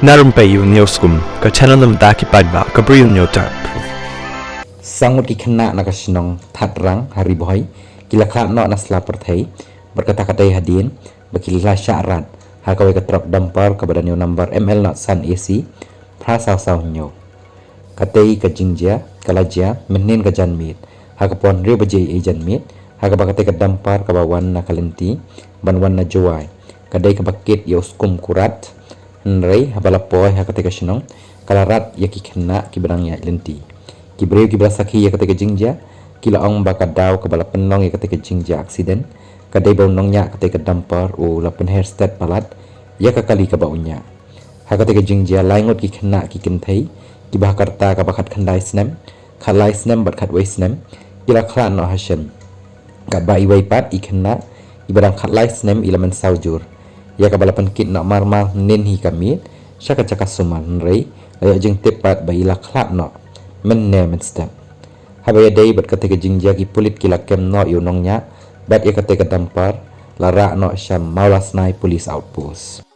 Narum payu nioskum ka channel nam daki padba ka briu nyotar. Sangut ki kena na kasinong thatrang hari boy kilakha no nasla perthai berkata katai hadin bakilila syarat ha kawai ka truck dumper ka badan yo number ML not san AC prasa saw nyo katai ka jingja kalaja menin ka janmit ha ka pon re baje e janmit ha ka bakatai ka dumper ka bawan na kalenti banwan na juai kadai ka bakit yo skum kurat nrei ha balapoy ha katai ka sinong kalarat ya ki kena ki barang ya lenti ki breu ki brasakhi ya ketika jingja kila ong baka daw kabala penlong ya ketika jingja accident kadai bau nongnya ketika damper o la pen hairstep palat ya kakali ka baunya ha ketika jingja laingot ki khna ki kinthai ki bakarta ka bakat khandai snem khalai snem bat khat wai snem kila khra no hashem ka bai wai pat i khna ibarang khalai snem ilamen saujur ya kabala pen kit no marmal nen hi kamit syaka chaka suman rei ya jing tepat bai la khla no men ne men step habaya dei bat ketika jingja ki pulit kila kem no yo nongnya bat ya ketika dampar lara no syam malas nai police outpost